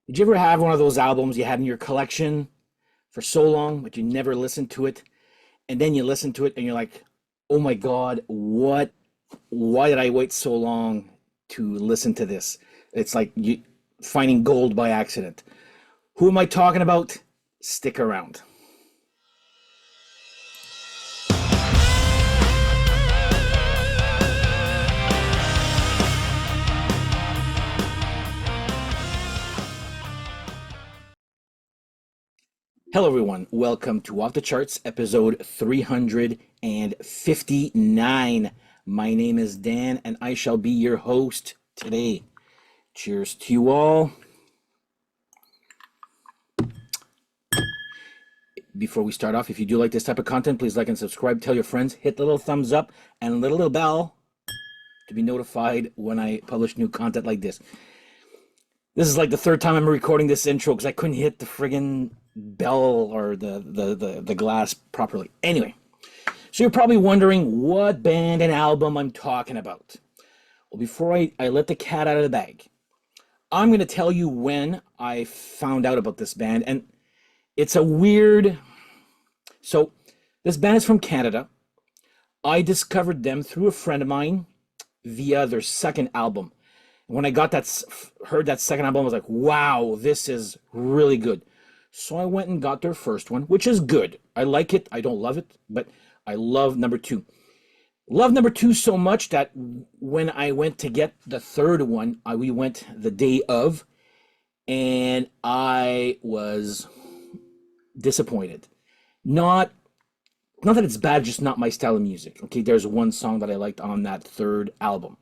Did you ever have one of those albums you had in your collection for so long, but you never listened to it? And then you listen to it and you're like, oh my God, why did I wait so long to listen to this? It's like you finding gold by accident. Who am I talking about? Stick around. Hello, everyone. Welcome to Off the Charts, episode 359. My name is Dan, and I shall be your host today. Cheers to you all. Before we start off, if you do like this type of content, please like and subscribe. Tell your friends, hit the little thumbs up, and the little bell to be notified when I publish new content like this. This is like the third time I'm recording this intro because I couldn't hit the friggin' bell or the glass properly. Anyway, so you're probably wondering what band and album I'm talking about. Well, before I let the cat out of the bag, I'm going to tell you when I found out about this band. And it's a weird... So, this band is from Canada. I discovered them through a friend of mine via their second album. When I heard that second album, I was like, wow, this is really good. So I went and got their first one, which is good. I like it. I don't love it, but I love number two. Love number two so much that when I went to get the third one, we went the day of, and I was disappointed. Not that it's bad, just not my style of music. Okay, there's one song that I liked on that third album.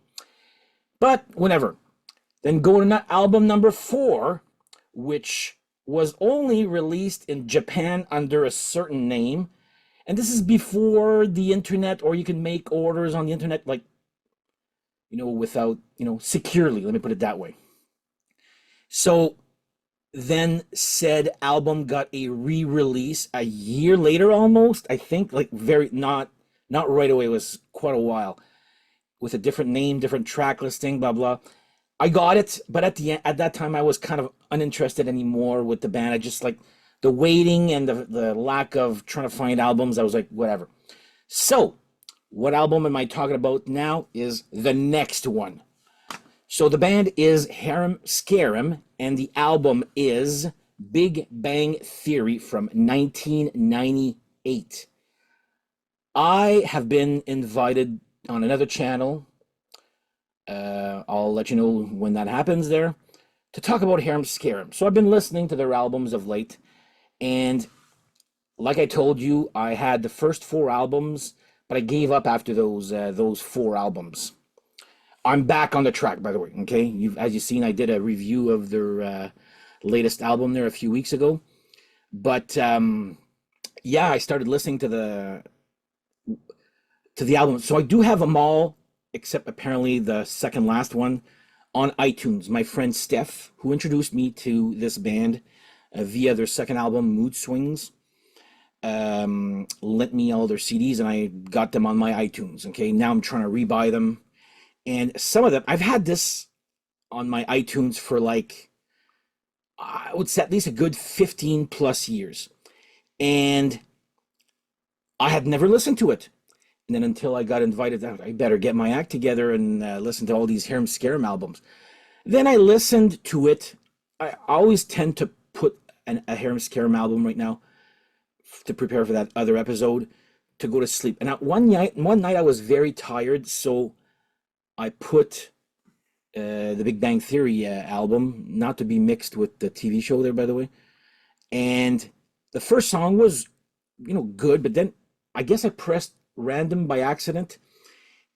But whatever. Then go to album number 4, which was only released in Japan under a certain name. And this is before the internet, or you can make orders on the internet, like, without, securely. Let me put it that way. So then said album got a re-release a year later almost, I think, like not right away. It was quite a while, with a different name, different track listing, blah blah. I got it, but at that time I was kind of uninterested anymore with the band. I just like the waiting and the lack of trying to find albums. I was like, whatever. So what album am I talking about now is the next one. So the band is Harem Scarum, and the album is Big Bang Theory from 1998. I have been invited on another channel, I'll let you know when that happens there, to talk about Harem Scarum. So I've been listening to their albums of late, and like I told you, I had the first 4 albums, but I gave up after those 4 albums. I'm back on the track, by the way, okay? As you've seen, I did a review of their latest album there a few weeks ago. But, yeah, I started listening to the album. So I do have them all, except apparently the second last one, on iTunes. My friend Steph, who introduced me to this band via their second album, Mood Swings, lent me all their CDs, and I got them on my iTunes, okay? Now I'm trying to rebuy them. And some of them, I've had this on my iTunes for like, I would say at least a good 15 plus years. And I had never listened to it. And then until I got invited, I better get my act together and listen to all these Harem Scarum albums. Then I listened to it. I always tend to put a Harem Scarum album right now to prepare for that other episode to go to sleep. And one night I was very tired, so I put the Big Bang Theory album, not to be mixed with the TV show there, by the way. And the first song was, good, but then I guess I pressed random by accident,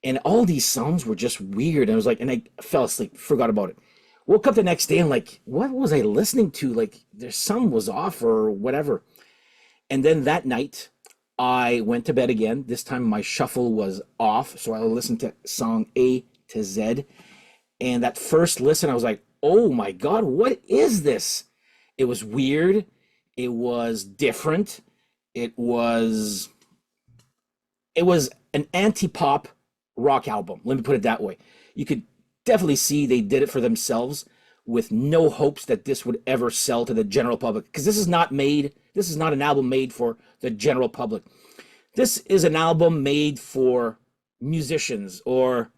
and all these songs were just weird. And I was like, and I fell asleep, forgot about it. Woke up the next day and like, what was I listening to? Like, there's some was off or whatever. And then that night, I went to bed again. This time my shuffle was off, so I listened to song A to Z. And that first listen, I was like, oh my God, what is this? It was weird. It was different. It was an anti-pop rock album. Let me put it that way. You could definitely see they did it for themselves with no hopes that this would ever sell to the general public, because this is not an album made for the general public. This is an album made for musicians or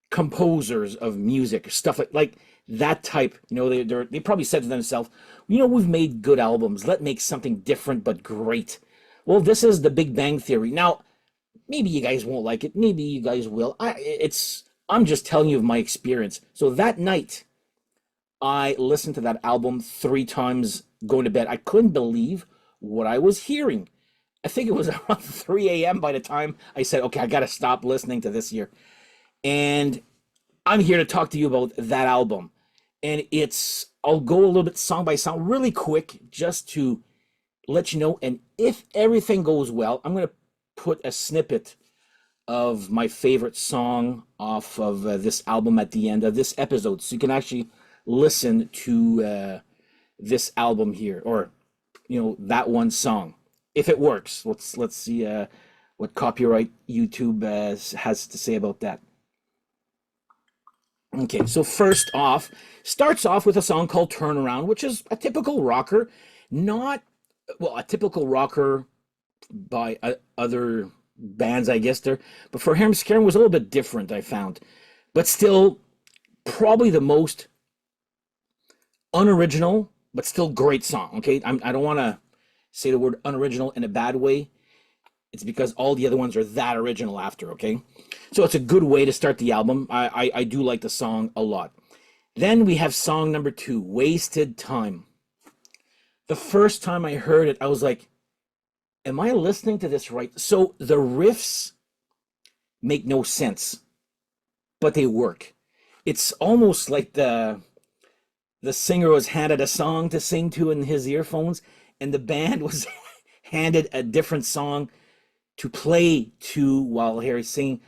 composers of music, stuff like that type. They probably said to themselves, we've made good albums. Let's make something different but great. Well, this is the Big Bang Theory. Now, maybe you guys won't like it. Maybe you guys will. I'm just telling you of my experience. So that night, I listened to that album 3 times going to bed. I couldn't believe what I was hearing. I think it was around 3 a.m. by the time I said, okay, I got to stop listening to this here. And I'm here to talk to you about that album. And I'll go a little bit song by song really quick just to let you know. And if everything goes well, I'm going to put a snippet of my favorite song off of this album at the end of this episode. So you can actually listen to this album here, or, that one song. If it works, let's see what copyright YouTube has to say about that. Okay, so first off, starts off with a song called Turnaround, which is a typical rocker, a typical rocker by other bands, I guess but for Karen was a little bit different, I found, but still probably the most unoriginal, but still great song. Okay, I don't want to say the word unoriginal in a bad way. It's because all the other ones are that original after, okay? So it's a good way to start the album. I do like the song a lot. Then we have song number 2, Wasted Time. The first time I heard it, I was like, am I listening to this right? So the riffs make no sense, but they work. It's almost like the singer was handed a song to sing to in his earphones, and the band was handed a different song to play to while Harry's singing,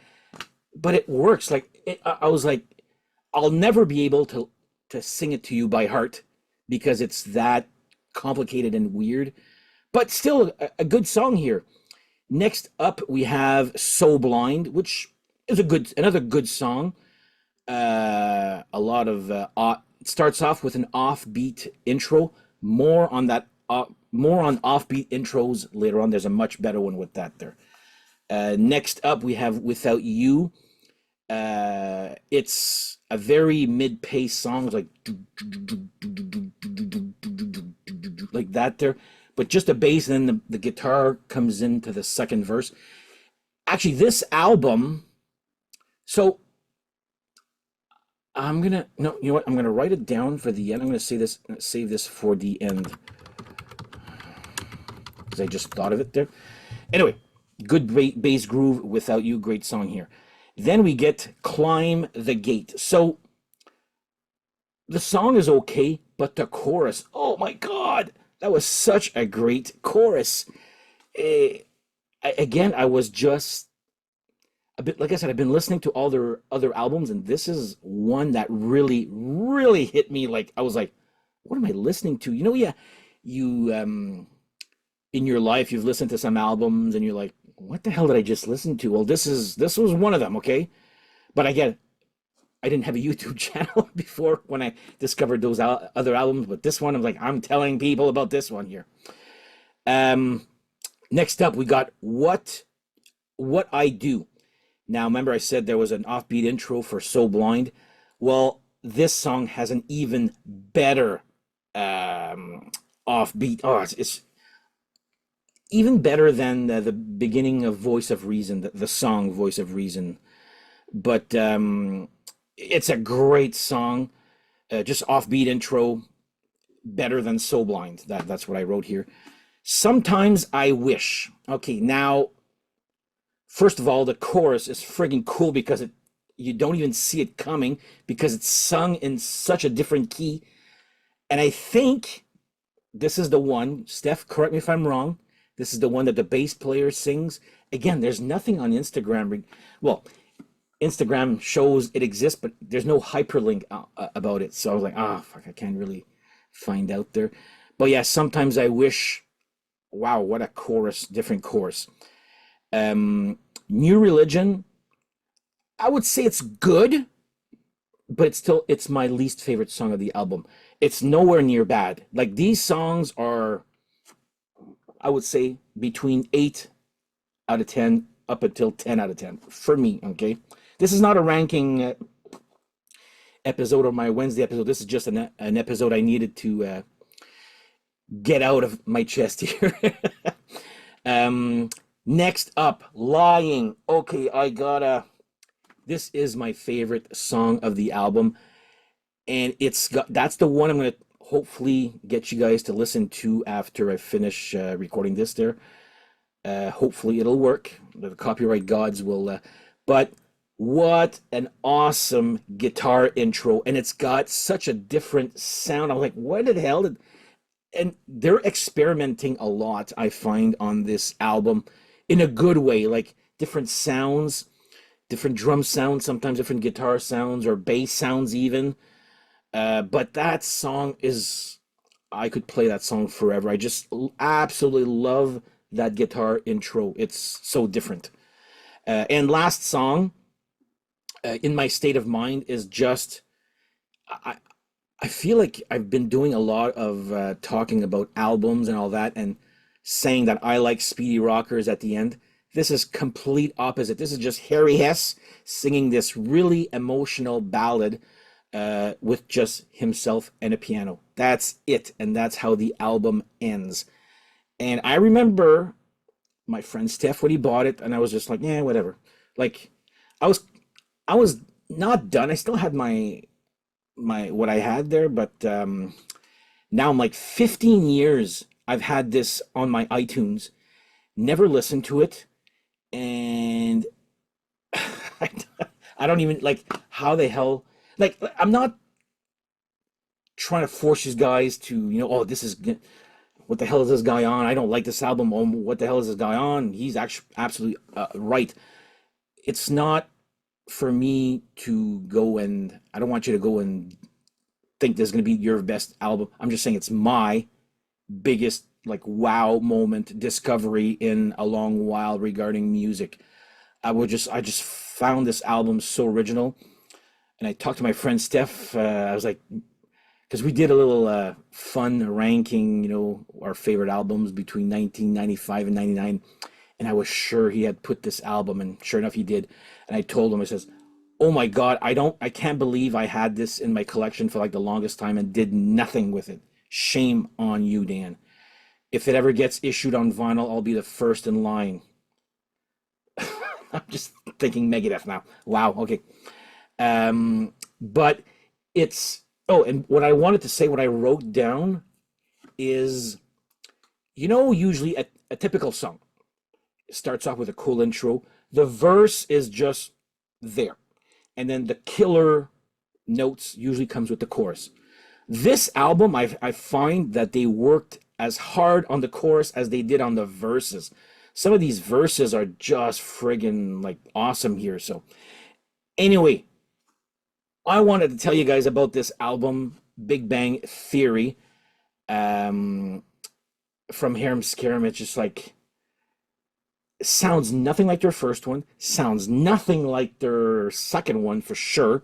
but it works. I was like, I'll never be able to sing it to you by heart because it's that complicated and weird, but still a good song here. Next up, we have So Blind, which is another good song. A lot of it starts off with an offbeat intro. More on offbeat intros later on. There's a much better one with that there. Next up, we have Without You. It's a very mid-paced song, like that there, but just a bass, and then the guitar comes into the second verse. Actually, this album, so I'm gonna write it down for the end. I'm gonna save this for the end, because I just thought of it there. Anyway, good bass groove, Without You, great song here. Then we get Climb the Gate. So the song is okay, but the chorus, oh my God, that was such a great chorus. Again, I was just a bit, like I said, I've been listening to all their other albums, and this is one that really, really hit me. Like, I was like, what am I listening to? You in your life, you've listened to some albums and you're like, what the hell did I just listen to? Well, this was one of them, okay? But I didn't have a YouTube channel before when I discovered those other albums, but this one, I'm telling people about this one here. Next up, we got What I Do. Now, remember I said there was an offbeat intro for So Blind? Well, this song has an even better offbeat. Oh, it's even better than the beginning of Voice of Reason, the song Voice of Reason. But it's a great song, just offbeat intro, better than So Blind. That's what I wrote here. Sometimes I Wish. Okay, now, first of all, the chorus is friggin' cool because you don't even see it coming because it's sung in such a different key. And I think this is the one, Steph, correct me if I'm wrong, this is the one that the bass player sings. Again, there's nothing on Instagram. Well, Instagram shows it exists, but there's no hyperlink about it. So I was like, fuck, I can't really find out there. But yeah, Sometimes I Wish. Wow, what a chorus, different chorus. New Religion, I would say it's good, but it's my least favorite song of the album. It's nowhere near bad. Like these songs are, I would say, between 8 out of 10 up until 10 out of 10 for me. Okay, this is not a ranking episode or my Wednesday episode. This is just an episode I needed to get out of my chest here. um, Next up, Lying. Okay, I gotta. This is my favorite song of the album, and that's the one I'm gonna hopefully get you guys to listen to after I finish recording this. There, hopefully it'll work. The copyright gods will. But what an awesome guitar intro, and it's got such a different sound. I'm like, what the hell did? And they're experimenting a lot, I find, on this album in a good way, like different sounds, different drum sounds, sometimes different guitar sounds or bass sounds even. But that song is, I could play that song forever. I just absolutely love that guitar intro. It's so different. And last song, In My State of Mind, is just, I, I feel like I've been doing a lot of talking about albums and all that and saying that I like Speedy Rockers at the end. This is complete opposite. This is just Harry Hess singing this really emotional ballad with just himself and a piano. That's it, and that's how the album ends. And I remember my friend Steph when he bought it, and I was just like, yeah, whatever. Like, I was, I was not done. I still had my what I had there, but now I'm like 15 years I've had this on my iTunes, never listened to it, and I, I don't even like how the hell, like, I'm not trying to force these guys to, oh, this is what the hell is this guy on? I don't like this album. Oh, what the hell is this guy on? He's actually absolutely right. It's not for me to go, and I don't want you to go and think this is going to be your best album. I'm just saying it's my biggest like wow moment discovery in a long while regarding music. I just found this album so original, and I talked to my friend Steph. I was like, because we did a little fun ranking, our favorite albums between 1995 and 99, and I was sure he had put this album, and sure enough, he did. And I told him, I says, "Oh my God, I can't believe I had this in my collection for like the longest time and did nothing with it. Shame on you, Dan. If it ever gets issued on vinyl, I'll be the first in line." I'm just thinking Megadeth now. Wow. Okay. But it's, oh, and what I wanted to say, what I wrote down is, usually a typical song starts off with a cool intro. The verse is just there. And then the killer notes usually comes with the chorus. This album, I find that they worked as hard on the chorus as they did on the verses. Some of these verses are just friggin' like awesome here. So anyway, I wanted to tell you guys about this album, Big Bang Theory, from Harem Scarum. It's just like, sounds nothing like their first one, sounds nothing like their second one for sure,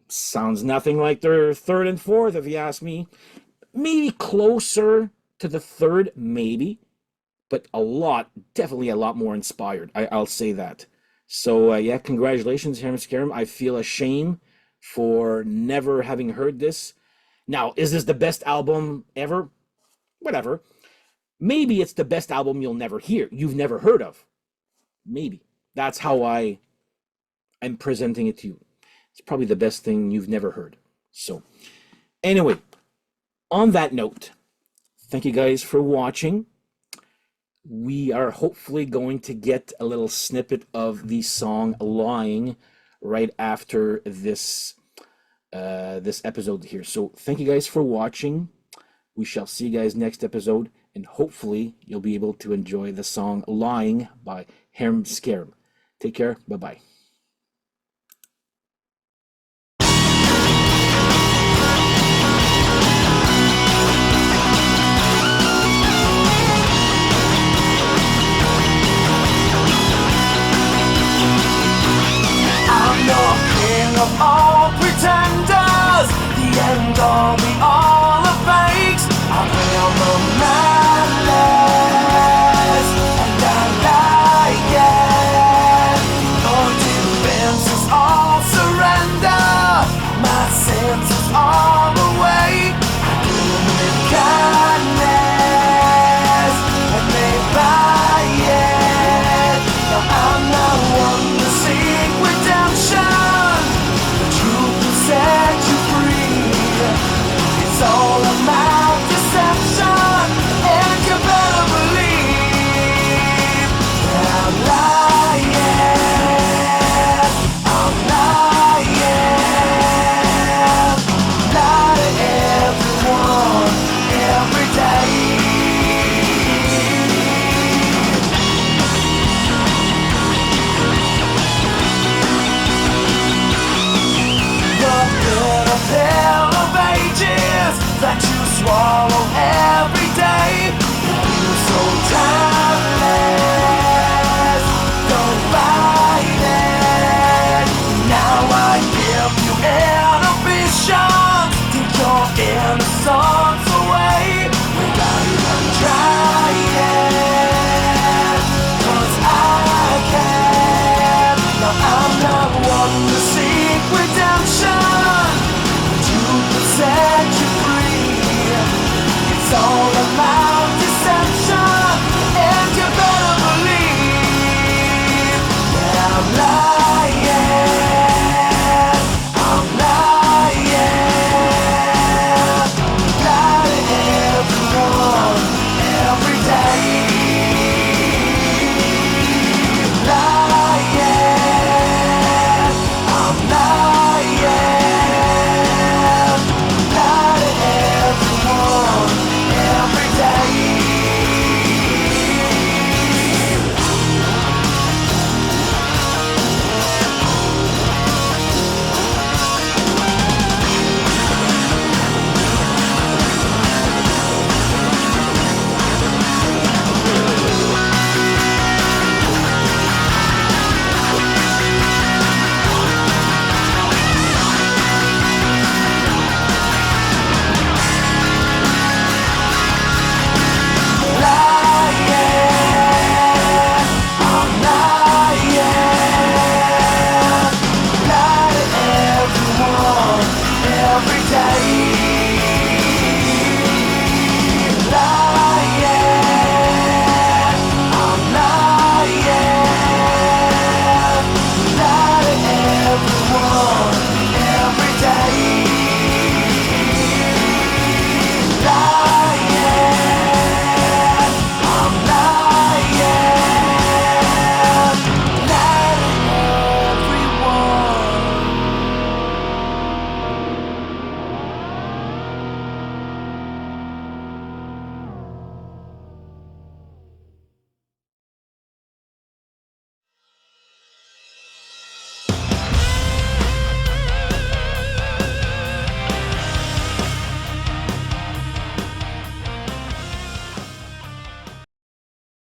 sounds nothing like their third and fourth, if you ask me. Maybe closer to the third, maybe, but definitely a lot more inspired. I'll say that. So yeah, congratulations, Harem Scarum. I feel ashamed for never having heard this. Now, is this the best album ever? Whatever. Maybe it's the best album you've never heard of. Maybe. That's how I'm presenting it to you. It's probably the best thing you've never heard. So, anyway, on that note, thank you guys for watching. We are hopefully going to get a little snippet of the song Lying right after this this episode here. So, thank you guys for watching. We shall see you guys next episode, and hopefully you'll be able to enjoy the song Lying by Harem Scarum. Take care. Bye-bye. I'm the king of all pretend. all the fakes. I bring on the madness, and I like it. No defenses, all surrender. My senses are